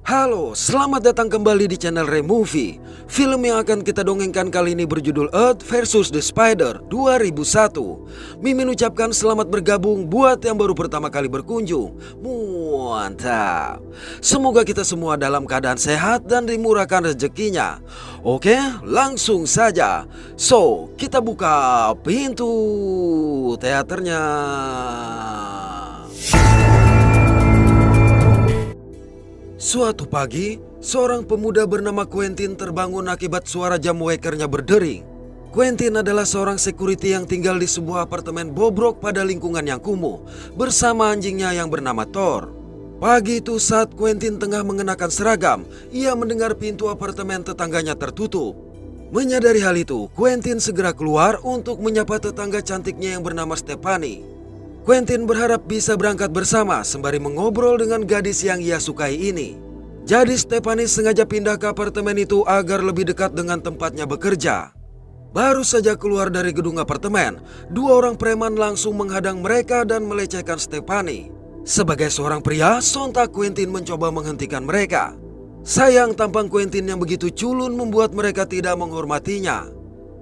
Halo, selamat datang kembali di channel Removie. Film yang akan kita dongengkan kali ini berjudul Earth vs The Spider 2001. Mimin ucapkan selamat bergabung buat yang baru pertama kali berkunjung. Mantap. Semoga kita semua dalam keadaan sehat dan dimurahkan rezekinya. Oke, langsung saja. So, kita buka pintu teaternya. Suatu pagi, seorang pemuda bernama Quentin terbangun akibat suara jam wakernya berdering. Quentin adalah seorang security yang tinggal di sebuah apartemen bobrok pada lingkungan yang kumuh bersama anjingnya yang bernama Thor. Pagi itu saat Quentin tengah mengenakan seragam, ia mendengar pintu apartemen tetangganya tertutup. Menyadari hal itu, Quentin segera keluar untuk menyapa tetangga cantiknya yang bernama Stephanie. Quentin berharap bisa berangkat bersama sembari mengobrol dengan gadis yang ia sukai ini. Jadi Stephanie sengaja pindah ke apartemen itu agar lebih dekat dengan tempatnya bekerja. Baru saja keluar dari gedung apartemen, dua orang preman langsung menghadang mereka dan melecehkan Stephanie. Sebagai seorang pria, sontak Quentin mencoba menghentikan mereka. Sayang, tampang Quentin yang begitu culun membuat mereka tidak menghormatinya.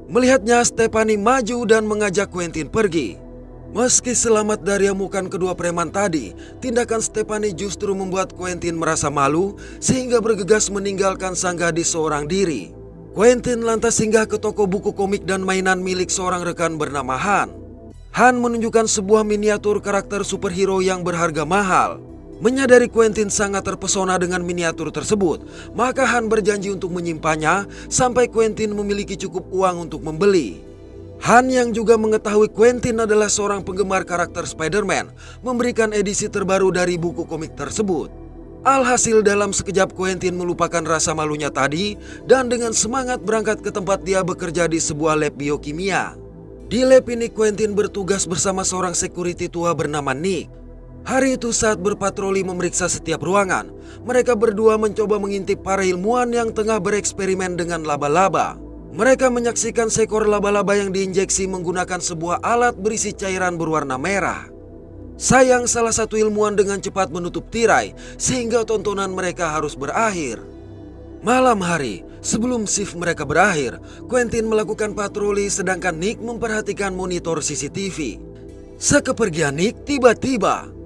Melihatnya, Stephanie maju dan mengajak Quentin pergi. Meski selamat dari amukan kedua preman tadi, tindakan Stephanie justru membuat Quentin merasa malu sehingga bergegas meninggalkan sang gadis seorang diri. Quentin lantas singgah ke toko buku komik dan mainan milik seorang rekan bernama Han. Han menunjukkan sebuah miniatur karakter superhero yang berharga mahal. Menyadari Quentin sangat terpesona dengan miniatur tersebut, maka Han berjanji untuk menyimpannya sampai Quentin memiliki cukup uang untuk membeli. Han yang juga mengetahui Quentin adalah seorang penggemar karakter Spider-Man memberikan edisi terbaru dari buku komik tersebut. Alhasil dalam sekejap Quentin melupakan rasa malunya tadi dan dengan semangat berangkat ke tempat dia bekerja di sebuah lab biokimia. Di lab ini Quentin bertugas bersama seorang security tua bernama Nick. Hari itu saat berpatroli memeriksa setiap ruangan, mereka berdua mencoba mengintip para ilmuwan yang tengah bereksperimen dengan laba-laba. Mereka menyaksikan seekor laba-laba yang diinjeksi menggunakan sebuah alat berisi cairan berwarna merah. Sayang, salah satu ilmuwan dengan cepat menutup tirai sehingga tontonan mereka harus berakhir. Malam hari, sebelum shift mereka berakhir, Quentin melakukan patroli sedangkan Nick memperhatikan monitor CCTV. Sekepergian Nick, tiba-tiba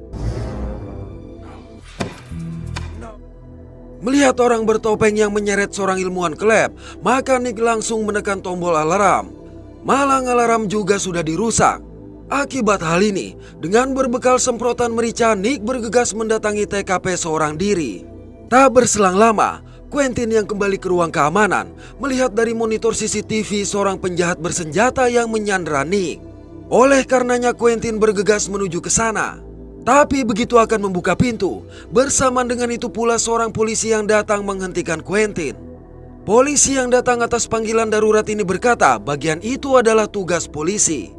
melihat orang bertopeng yang menyeret seorang ilmuwan ke lab, maka Nick langsung menekan tombol alarm. Malang alarm juga sudah dirusak. Akibat hal ini, dengan berbekal semprotan merica, Nick bergegas mendatangi TKP seorang diri. Tak berselang lama, Quentin yang kembali ke ruang keamanan melihat dari monitor CCTV seorang penjahat bersenjata yang menyandera Nick. Oleh karenanya Quentin bergegas menuju ke sana. Tapi begitu akan membuka pintu, bersamaan dengan itu pula seorang polisi yang datang menghentikan Quentin. Polisi yang datang atas panggilan darurat ini berkata bagian itu adalah tugas polisi.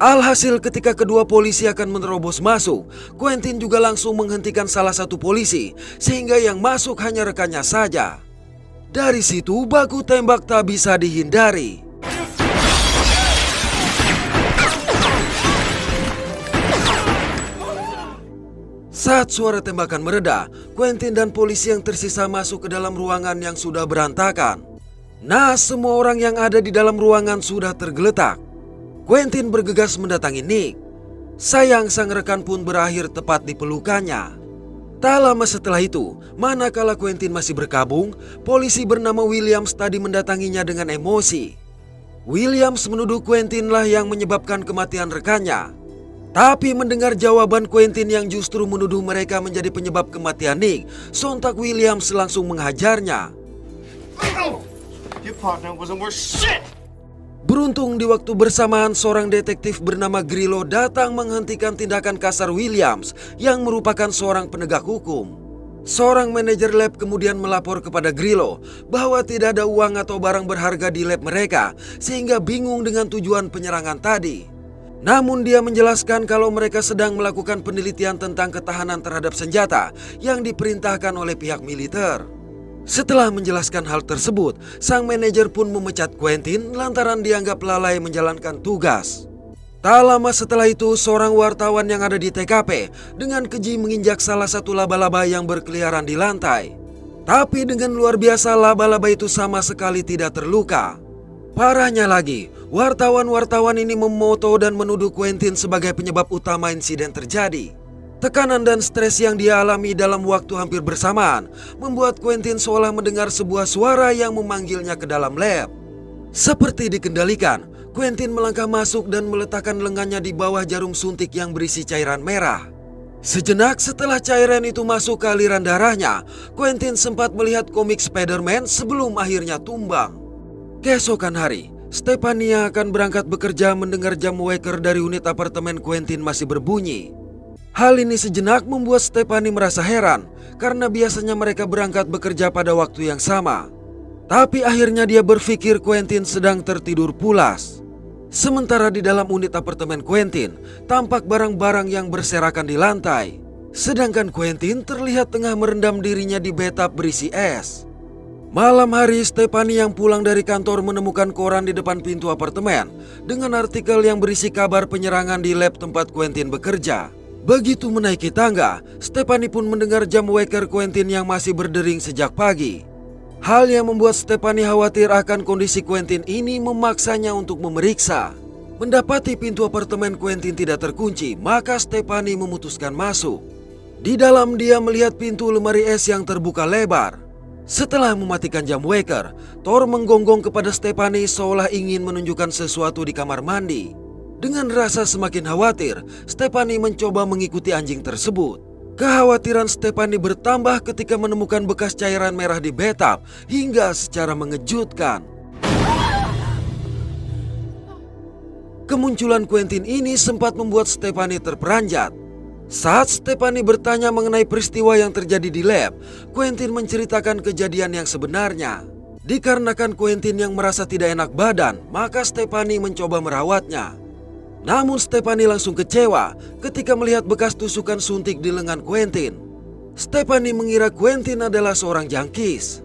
Alhasil ketika kedua polisi akan menerobos masuk, Quentin juga langsung menghentikan salah satu polisi sehingga yang masuk hanya rekannya saja. Dari situ baku tembak tak bisa dihindari. Saat suara tembakan mereda, Quentin dan polisi yang tersisa masuk ke dalam ruangan yang sudah berantakan. Nah, semua orang yang ada di dalam ruangan sudah tergeletak. Quentin bergegas mendatangi Nick. Sayang, sang rekan pun berakhir tepat di pelukannya. Tak lama setelah itu, manakala Quentin masih berkabung, polisi bernama Williams tadi mendatanginya dengan emosi. Williams menuduh Quentin lah yang menyebabkan kematian rekannya. Tapi mendengar jawaban Quentin yang justru menuduh mereka menjadi penyebab kematian Nick, sontak Williams langsung menghajarnya. Beruntung di waktu bersamaan seorang detektif bernama Grillo datang menghentikan tindakan kasar Williams yang merupakan seorang penegak hukum. Seorang manajer lab kemudian melapor kepada Grillo bahwa tidak ada uang atau barang berharga di lab mereka sehingga bingung dengan tujuan penyerangan tadi. Namun dia menjelaskan kalau mereka sedang melakukan penelitian tentang ketahanan terhadap senjata yang diperintahkan oleh pihak militer. Setelah menjelaskan hal tersebut, sang manajer pun memecat Quentin lantaran dianggap lalai menjalankan tugas. Tak lama setelah itu, seorang wartawan yang ada di TKP dengan keji menginjak salah satu laba-laba yang berkeliaran di lantai. Tapi dengan luar biasa laba-laba itu sama sekali tidak terluka. Parahnya lagi, wartawan-wartawan ini memoto dan menuduh Quentin sebagai penyebab utama insiden terjadi. Tekanan dan stres yang dia alami dalam waktu hampir bersamaan membuat Quentin seolah mendengar sebuah suara yang memanggilnya ke dalam lab. Seperti dikendalikan, Quentin melangkah masuk dan meletakkan lengannya di bawah jarum suntik yang berisi cairan merah. Sejenak setelah cairan itu masuk ke aliran darahnya, Quentin sempat melihat komik Spider-Man sebelum akhirnya tumbang. Keesokan hari, Stefania akan berangkat bekerja mendengar jam waker dari unit apartemen Quentin masih berbunyi. Hal ini sejenak membuat Stephanie merasa heran karena biasanya mereka berangkat bekerja pada waktu yang sama. Tapi akhirnya dia berpikir Quentin sedang tertidur pulas. Sementara di dalam unit apartemen Quentin, tampak barang-barang yang berserakan di lantai. Sedangkan Quentin terlihat tengah merendam dirinya di bathtub berisi es. Malam hari, Stephanie yang pulang dari kantor menemukan koran di depan pintu apartemen dengan artikel yang berisi kabar penyerangan di lab tempat Quentin bekerja. Begitu menaiki tangga, Stephanie pun mendengar jam waker Quentin yang masih berdering sejak pagi. Hal yang membuat Stephanie khawatir akan kondisi Quentin ini memaksanya untuk memeriksa. Mendapati pintu apartemen Quentin tidak terkunci, maka Stephanie memutuskan masuk. Di dalam dia melihat pintu lemari es yang terbuka lebar. Setelah mematikan jam waker, Thor menggonggong kepada Stephanie seolah ingin menunjukkan sesuatu di kamar mandi. Dengan rasa semakin khawatir, Stephanie mencoba mengikuti anjing tersebut. Kekhawatiran Stephanie bertambah ketika menemukan bekas cairan merah di bathtub hingga secara mengejutkan. Kemunculan Quentin ini sempat membuat Stephanie terperanjat. Saat Stephanie bertanya mengenai peristiwa yang terjadi di lab, Quentin menceritakan kejadian yang sebenarnya. Dikarenakan Quentin yang merasa tidak enak badan, maka Stephanie mencoba merawatnya. Namun Stephanie langsung kecewa ketika melihat bekas tusukan suntik di lengan Quentin. Stephanie mengira Quentin adalah seorang jangkis.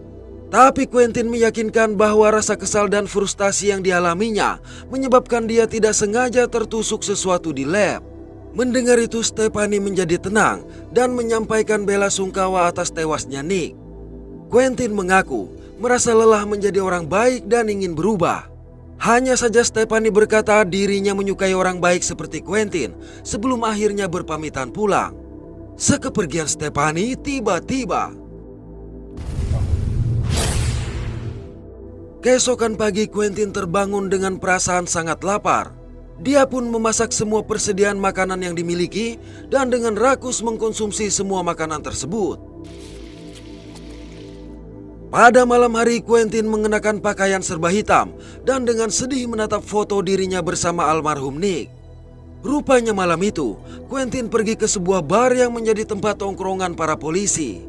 Tapi Quentin meyakinkan bahwa rasa kesal dan frustasi yang dialaminya menyebabkan dia tidak sengaja tertusuk sesuatu di lab. Mendengar itu, Stephanie menjadi tenang dan menyampaikan bela sungkawa atas tewasnya Nick. Quentin mengaku merasa lelah menjadi orang baik dan ingin berubah. Hanya saja Stephanie berkata dirinya menyukai orang baik seperti Quentin sebelum akhirnya berpamitan pulang. Sekepergian Stephanie, tiba-tiba keesokan pagi Quentin terbangun dengan perasaan sangat lapar. Dia pun memasak semua persediaan makanan yang dimiliki dan dengan rakus mengkonsumsi semua makanan tersebut. Pada malam hari, Quentin mengenakan pakaian serba hitam dan dengan sedih menatap foto dirinya bersama almarhum Nick. Rupanya malam itu, Quentin pergi ke sebuah bar yang menjadi tempat tongkrongan para polisi.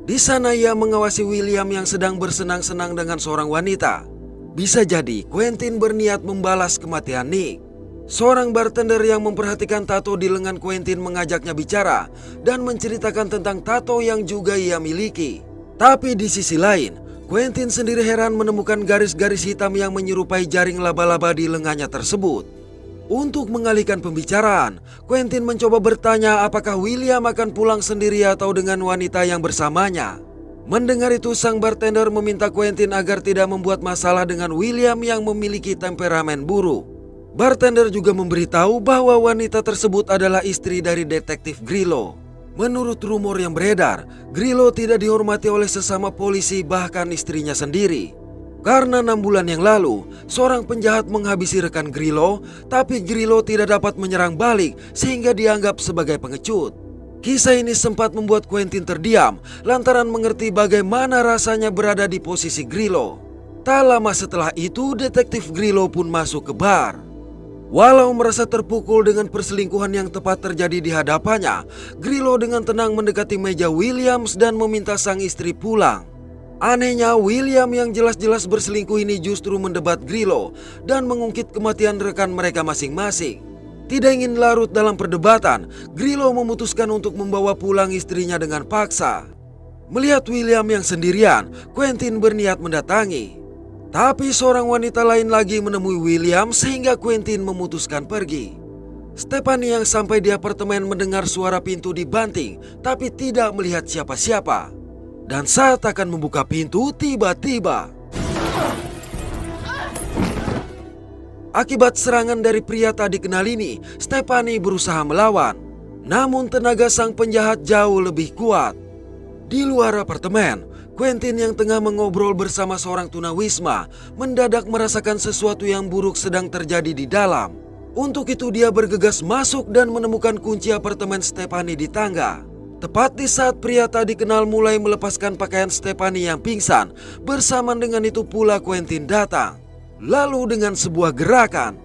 Di sana ia mengawasi William yang sedang bersenang-senang dengan seorang wanita. Bisa jadi Quentin berniat membalas kematian Nick. Seorang bartender yang memperhatikan tato di lengan Quentin mengajaknya bicara dan menceritakan tentang tato yang juga ia miliki. Tapi di sisi lain, Quentin sendiri heran menemukan garis-garis hitam yang menyerupai jaring laba-laba di lengannya tersebut. Untuk mengalihkan pembicaraan, Quentin mencoba bertanya apakah William akan pulang sendiri atau dengan wanita yang bersamanya. Mendengar itu, sang bartender meminta Quentin agar tidak membuat masalah dengan William yang memiliki temperamen buruk. Bartender juga memberitahu bahwa wanita tersebut adalah istri dari detektif Grillo. Menurut rumor yang beredar, Grillo tidak dihormati oleh sesama polisi bahkan istrinya sendiri. Karena 6 bulan yang lalu, seorang penjahat menghabisi rekan Grillo, tapi Grillo tidak dapat menyerang balik sehingga dianggap sebagai pengecut. Kisah ini sempat membuat Quentin terdiam lantaran mengerti bagaimana rasanya berada di posisi Grillo. Tak lama setelah itu, detektif Grillo pun masuk ke bar. Walau merasa terpukul dengan perselingkuhan yang tepat terjadi di hadapannya, Grillo dengan tenang mendekati meja Williams dan meminta sang istri pulang. Anehnya, William yang jelas-jelas berselingkuh ini justru mendebat Grillo dan mengungkit kematian rekan mereka masing-masing. Tidak ingin larut dalam perdebatan, Grillo memutuskan untuk membawa pulang istrinya dengan paksa. Melihat William yang sendirian, Quentin berniat mendatangi. Tapi seorang wanita lain lagi menemui William sehingga Quentin memutuskan pergi. Stephanie yang sampai di apartemen mendengar suara pintu dibanting tapi tidak melihat siapa-siapa. Dan saat akan membuka pintu, tiba-tiba akibat serangan dari pria tak dikenal ini, Stephanie berusaha melawan. Namun tenaga sang penjahat jauh lebih kuat. Di luar apartemen, Quentin yang tengah mengobrol bersama seorang tunawisma mendadak merasakan sesuatu yang buruk sedang terjadi di dalam. Untuk itu dia bergegas masuk dan menemukan kunci apartemen Stephanie di tangga. Tepat di saat pria tak dikenal mulai melepaskan pakaian Stephanie yang pingsan, bersamaan dengan itu pula Quentin datang. Lalu dengan sebuah gerakan,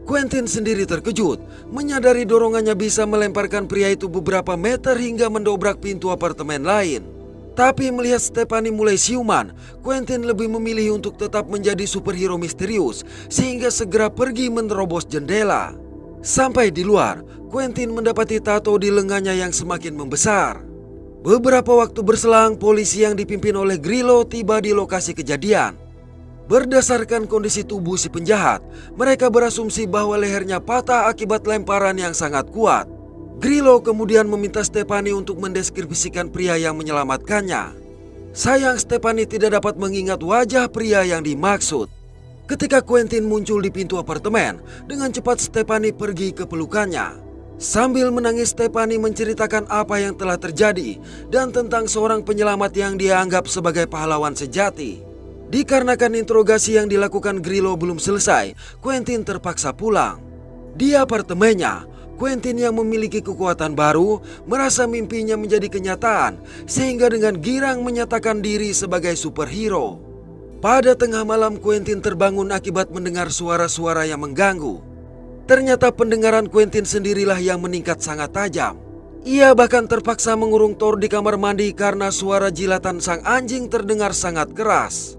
Quentin sendiri terkejut, menyadari dorongannya bisa melemparkan pria itu beberapa meter hingga mendobrak pintu apartemen lain. Tapi melihat Stephanie mulai siuman, Quentin lebih memilih untuk tetap menjadi superhero misterius sehingga segera pergi menerobos jendela. Sampai di luar, Quentin mendapati tato di lengannya yang semakin membesar. Beberapa waktu berselang, polisi yang dipimpin oleh Grillo tiba di lokasi kejadian. Berdasarkan kondisi tubuh si penjahat, mereka berasumsi bahwa lehernya patah akibat lemparan yang sangat kuat. Grillo kemudian meminta Stephanie untuk mendeskripsikan pria yang menyelamatkannya. Sayang Stephanie tidak dapat mengingat wajah pria yang dimaksud. Ketika Quentin muncul di pintu apartemen, dengan cepat Stephanie pergi ke pelukannya. Sambil menangis, Stephanie menceritakan apa yang telah terjadi dan tentang seorang penyelamat yang dia anggap sebagai pahlawan sejati. Dikarenakan interogasi yang dilakukan Grillo belum selesai, Quentin terpaksa pulang. Di apartemennya, Quentin yang memiliki kekuatan baru merasa mimpinya menjadi kenyataan sehingga dengan girang menyatakan diri sebagai superhero. Pada tengah malam, Quentin terbangun akibat mendengar suara-suara yang mengganggu. Ternyata pendengaran Quentin sendirilah yang meningkat sangat tajam. Ia bahkan terpaksa mengurung Thor di kamar mandi karena suara jilatan sang anjing terdengar sangat keras.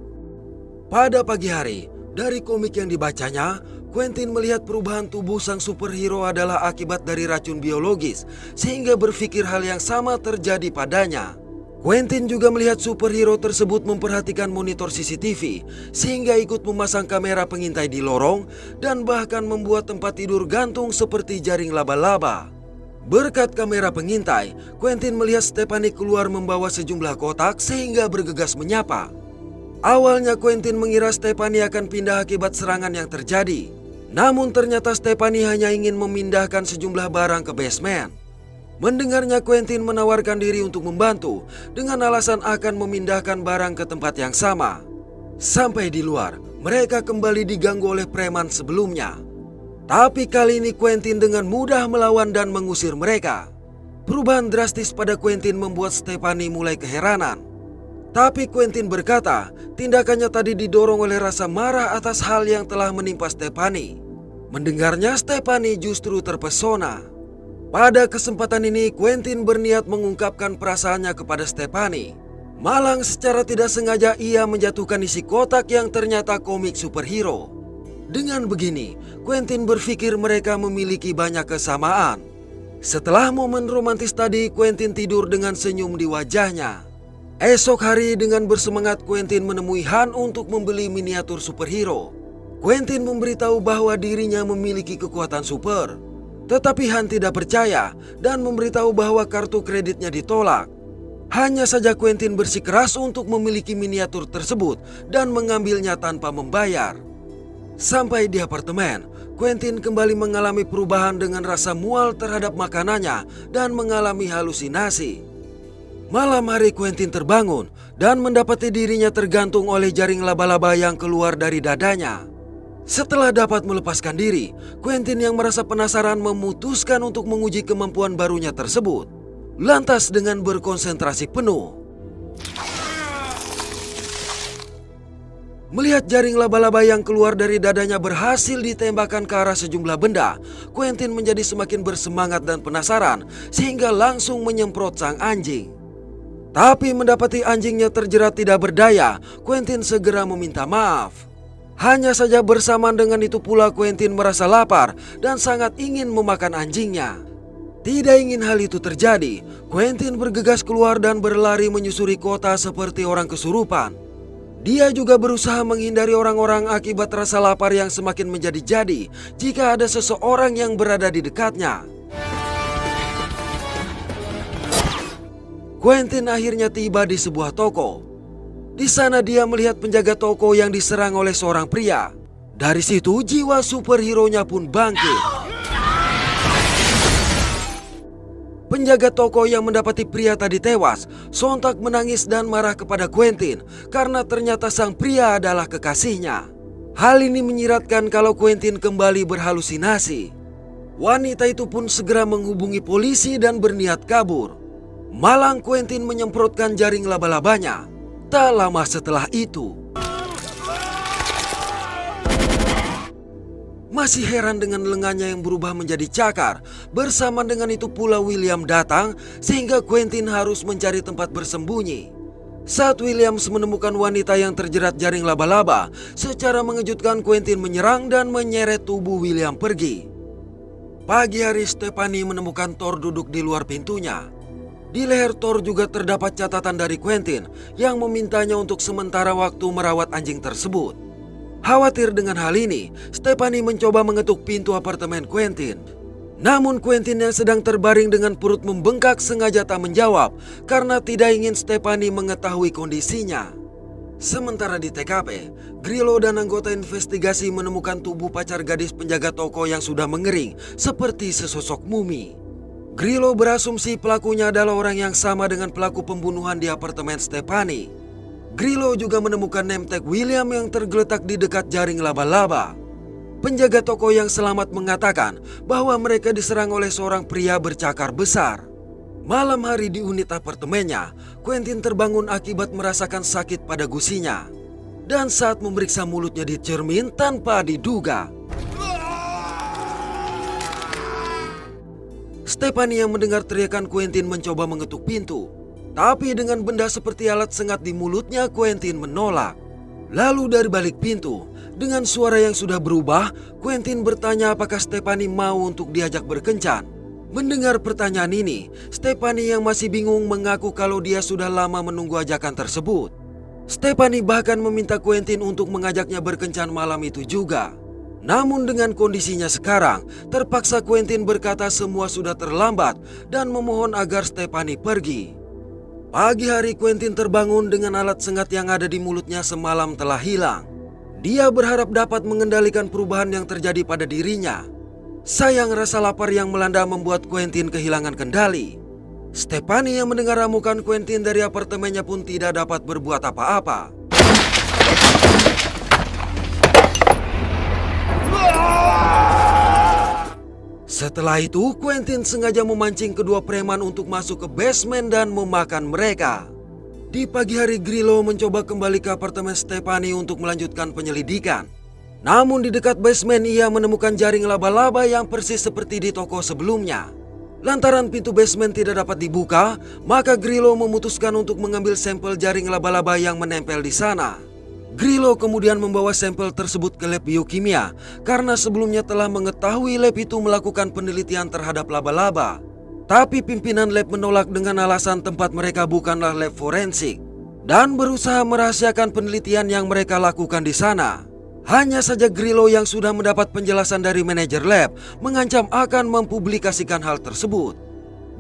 Pada pagi hari, dari komik yang dibacanya, Quentin melihat perubahan tubuh sang superhero adalah akibat dari racun biologis, sehingga berpikir hal yang sama terjadi padanya. Quentin juga melihat superhero tersebut memperhatikan monitor CCTV, sehingga ikut memasang kamera pengintai di lorong dan bahkan membuat tempat tidur gantung seperti jaring laba-laba. Berkat kamera pengintai, Quentin melihat Stephanie keluar membawa sejumlah kotak sehingga bergegas menyapa. Awalnya Quentin mengira Stephanie akan pindah akibat serangan yang terjadi. Namun ternyata Stephanie hanya ingin memindahkan sejumlah barang ke basement. Mendengarnya, Quentin menawarkan diri untuk membantu dengan alasan akan memindahkan barang ke tempat yang sama. Sampai di luar, mereka kembali diganggu oleh preman sebelumnya. Tapi kali ini Quentin dengan mudah melawan dan mengusir mereka. Perubahan drastis pada Quentin membuat Stephanie mulai keheranan. Tapi Quentin berkata, tindakannya tadi didorong oleh rasa marah atas hal yang telah menimpa Stephanie. Mendengarnya, Stephanie justru terpesona. Pada kesempatan ini, Quentin berniat mengungkapkan perasaannya kepada Stephanie. Malang secara tidak sengaja ia menjatuhkan isi kotak yang ternyata komik superhero. Dengan begini, Quentin berpikir mereka memiliki banyak kesamaan. Setelah momen romantis tadi, Quentin tidur dengan senyum di wajahnya. Esok hari dengan bersemangat, Quentin menemui Han untuk membeli miniatur superhero. Quentin memberitahu bahwa dirinya memiliki kekuatan super. Tetapi Han tidak percaya dan memberitahu bahwa kartu kreditnya ditolak. Hanya saja Quentin bersikeras untuk memiliki miniatur tersebut dan mengambilnya tanpa membayar. Sampai di apartemen, Quentin kembali mengalami perubahan dengan rasa mual terhadap makanannya dan mengalami halusinasi. Malam hari Quentin terbangun dan mendapati dirinya tergantung oleh jaring laba-laba yang keluar dari dadanya. Setelah dapat melepaskan diri, Quentin yang merasa penasaran memutuskan untuk menguji kemampuan barunya tersebut. Lantas dengan berkonsentrasi penuh, melihat jaring laba-laba yang keluar dari dadanya berhasil ditembakkan ke arah sejumlah benda, Quentin menjadi semakin bersemangat dan penasaran sehingga langsung menyemprot sang anjing. Tapi mendapati anjingnya terjerat tidak berdaya, Quentin segera meminta maaf. Hanya saja bersamaan dengan itu pula Quentin merasa lapar dan sangat ingin memakan anjingnya. Tidak ingin hal itu terjadi, Quentin bergegas keluar dan berlari menyusuri kota seperti orang kesurupan. Dia juga berusaha menghindari orang-orang akibat rasa lapar yang semakin menjadi-jadi jika ada seseorang yang berada di dekatnya. Quentin akhirnya tiba di sebuah toko. Di sana dia melihat penjaga toko yang diserang oleh seorang pria. Dari situ jiwa superhero-nya pun bangkit. Penjaga toko yang mendapati pria tadi tewas sontak menangis dan marah kepada Quentin karena ternyata sang pria adalah kekasihnya. Hal ini menyiratkan kalau Quentin kembali berhalusinasi. Wanita itu pun segera menghubungi polisi dan berniat kabur. Malang Quentin menyemprotkan jaring laba-labanya. Tak lama setelah itu, masih heran dengan lengannya yang berubah menjadi cakar. Bersama dengan itu pula William datang sehingga Quentin harus mencari tempat bersembunyi. Saat Williams menemukan wanita yang terjerat jaring laba-laba, secara mengejutkan Quentin menyerang dan menyeret tubuh William pergi. Pagi hari Stephanie menemukan Thor duduk di luar pintunya. Di leher Thor juga terdapat catatan dari Quentin yang memintanya untuk sementara waktu merawat anjing tersebut. Khawatir dengan hal ini, Stephanie mencoba mengetuk pintu apartemen Quentin. Namun Quentin yang sedang terbaring dengan perut membengkak sengaja tak menjawab karena tidak ingin Stephanie mengetahui kondisinya. Sementara di TKP, Grillo dan anggota investigasi menemukan tubuh pacar gadis penjaga toko yang sudah mengering seperti sesosok mumi. Grillo berasumsi pelakunya adalah orang yang sama dengan pelaku pembunuhan di apartemen Stephanie. Grillo juga menemukan name tag William yang tergeletak di dekat jaring laba-laba. Penjaga toko yang selamat mengatakan bahwa mereka diserang oleh seorang pria bercakar besar. Malam hari di unit apartemennya, Quentin terbangun akibat merasakan sakit pada gusinya. Dan saat memeriksa mulutnya di cermin tanpa diduga, Stephanie yang mendengar teriakan Quentin mencoba mengetuk pintu. Tapi dengan benda seperti alat sengat di mulutnya, Quentin menolak. Lalu dari balik pintu, dengan suara yang sudah berubah, Quentin bertanya apakah Stephanie mau untuk diajak berkencan. Mendengar pertanyaan ini, Stephanie yang masih bingung mengaku kalau dia sudah lama menunggu ajakan tersebut. Stephanie bahkan meminta Quentin untuk mengajaknya berkencan malam itu juga. Namun dengan kondisinya sekarang, terpaksa Quentin berkata semua sudah terlambat dan memohon agar Stephanie pergi. Pagi hari Quentin terbangun dengan alat sengat yang ada di mulutnya semalam telah hilang. Dia berharap dapat mengendalikan perubahan yang terjadi pada dirinya. Sayang rasa lapar yang melanda membuat Quentin kehilangan kendali. Stephanie yang mendengar ramukan Quentin dari apartemennya pun tidak dapat berbuat apa-apa. Setelah itu, Quentin sengaja memancing kedua preman untuk masuk ke basement dan memakan mereka. Di pagi hari, Grillo mencoba kembali ke apartemen Stephanie untuk melanjutkan penyelidikan. Namun di dekat basement ia menemukan jaring laba-laba yang persis seperti di toko sebelumnya. Lantaran pintu basement tidak dapat dibuka, maka Grillo memutuskan untuk mengambil sampel jaring laba-laba yang menempel di sana. Grillo kemudian membawa sampel tersebut ke lab biokimia karena sebelumnya telah mengetahui lab itu melakukan penelitian terhadap laba-laba. Tapi pimpinan lab menolak dengan alasan tempat mereka bukanlah lab forensik dan berusaha merahasiakan penelitian yang mereka lakukan di sana. Hanya saja Grillo yang sudah mendapat penjelasan dari manajer lab mengancam akan mempublikasikan hal tersebut.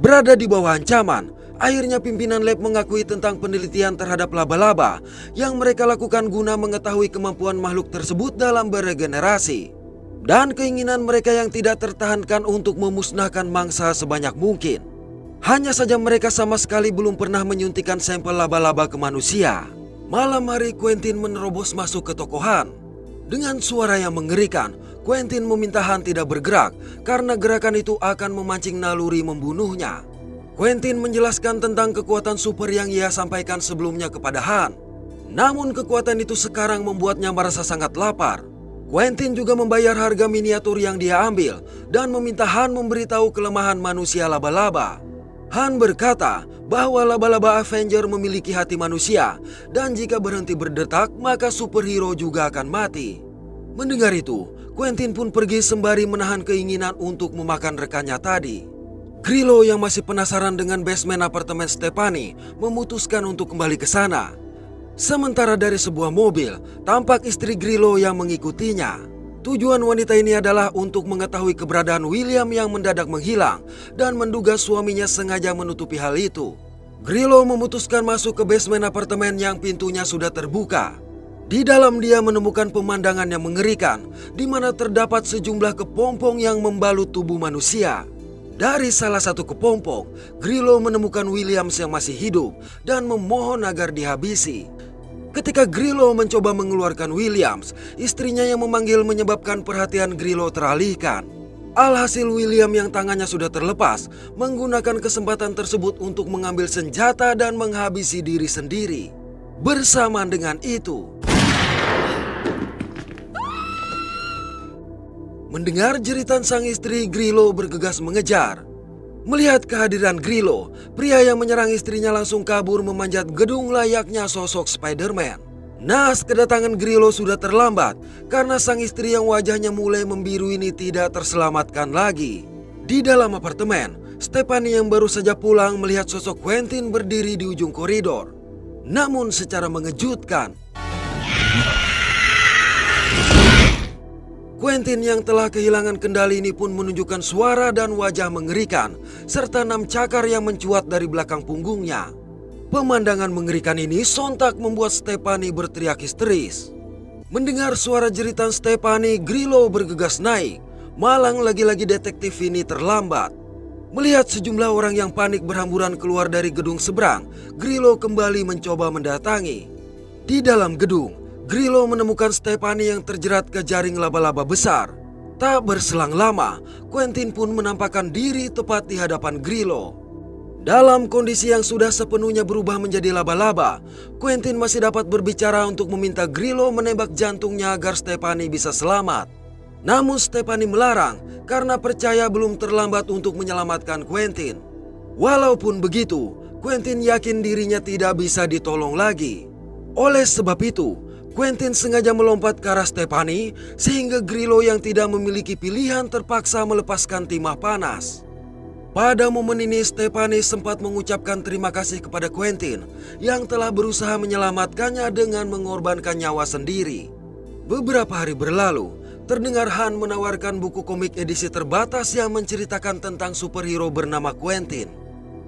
Berada di bawah ancaman, akhirnya pimpinan lab mengakui tentang penelitian terhadap laba-laba yang mereka lakukan guna mengetahui kemampuan makhluk tersebut dalam beregenerasi dan keinginan mereka yang tidak tertahankan untuk memusnahkan mangsa sebanyak mungkin. Hanya saja mereka sama sekali belum pernah menyuntikkan sampel laba-laba ke manusia. Malam hari Quentin menerobos masuk ke toko Han. Dengan suara yang mengerikan, Quentin meminta Han tidak bergerak karena gerakan itu akan memancing naluri membunuhnya. Quentin menjelaskan tentang kekuatan super yang ia sampaikan sebelumnya kepada Han. Namun kekuatan itu sekarang membuatnya merasa sangat lapar. Quentin juga membayar harga miniatur yang dia ambil dan meminta Han memberitahu kelemahan manusia laba-laba. Han berkata bahwa laba-laba Avenger memiliki hati manusia dan jika berhenti berdetak maka superhero juga akan mati. Mendengar itu, Quentin pun pergi sembari menahan keinginan untuk memakan rekannya tadi. Grillo yang masih penasaran dengan basement apartemen Stephanie memutuskan untuk kembali ke sana. Sementara dari sebuah mobil, tampak istri Grillo yang mengikutinya. Tujuan wanita ini adalah untuk mengetahui keberadaan William yang mendadak menghilang dan menduga suaminya sengaja menutupi hal itu. Grillo memutuskan masuk ke basement apartemen yang pintunya sudah terbuka. Di dalam dia menemukan pemandangan yang mengerikan, di mana terdapat sejumlah kepompong yang membalut tubuh manusia. Dari salah satu kepompong, Grillo menemukan Williams yang masih hidup dan memohon agar dihabisi. Ketika Grillo mencoba mengeluarkan Williams, istrinya yang memanggil menyebabkan perhatian Grillo teralihkan. Alhasil William yang tangannya sudah terlepas menggunakan kesempatan tersebut untuk mengambil senjata dan menghabisi diri sendiri. Bersamaan dengan itu, mendengar jeritan sang istri, Grillo bergegas mengejar. Melihat kehadiran Grillo, pria yang menyerang istrinya langsung kabur memanjat gedung layaknya sosok Spider-Man. Nas kedatangan Grillo sudah terlambat karena sang istri yang wajahnya mulai membiru ini tidak terselamatkan lagi. Di dalam apartemen, Stephanie yang baru saja pulang melihat sosok Quentin berdiri di ujung koridor. Namun secara mengejutkan, Quentin yang telah kehilangan kendali ini pun menunjukkan suara dan wajah mengerikan, serta 6 cakar yang mencuat dari belakang punggungnya. Pemandangan mengerikan ini sontak membuat Stephanie berteriak histeris. Mendengar suara jeritan Stephanie, Grillo bergegas naik. Malang lagi-lagi detektif ini terlambat. Melihat sejumlah orang yang panik berhamburan keluar dari gedung seberang, Grillo kembali mencoba mendatangi. Di dalam gedung, Grillo menemukan Stephanie yang terjerat ke jaring laba-laba besar. Tak berselang lama, Quentin pun menampakkan diri tepat di hadapan Grillo. Dalam kondisi yang sudah sepenuhnya berubah menjadi laba-laba, Quentin masih dapat berbicara untuk meminta Grillo menembak jantungnya agar Stephanie bisa selamat. Namun Stephanie melarang karena percaya belum terlambat untuk menyelamatkan Quentin. Walaupun begitu, Quentin yakin dirinya tidak bisa ditolong lagi. Oleh sebab itu, Quentin sengaja melompat ke arah Stephanie sehingga Grillo yang tidak memiliki pilihan terpaksa melepaskan timah panas. Pada momen ini Stephanie sempat mengucapkan terima kasih kepada Quentin yang telah berusaha menyelamatkannya dengan mengorbankan nyawa sendiri. Beberapa hari berlalu, terdengar Han menawarkan buku komik edisi terbatas yang menceritakan tentang superhero bernama Quentin.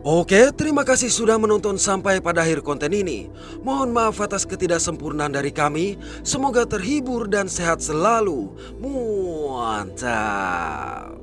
Oke, terima kasih sudah menonton sampai pada akhir konten ini. Mohon maaf atas ketidaksempurnaan dari kami. Semoga terhibur dan sehat selalu. Mantap.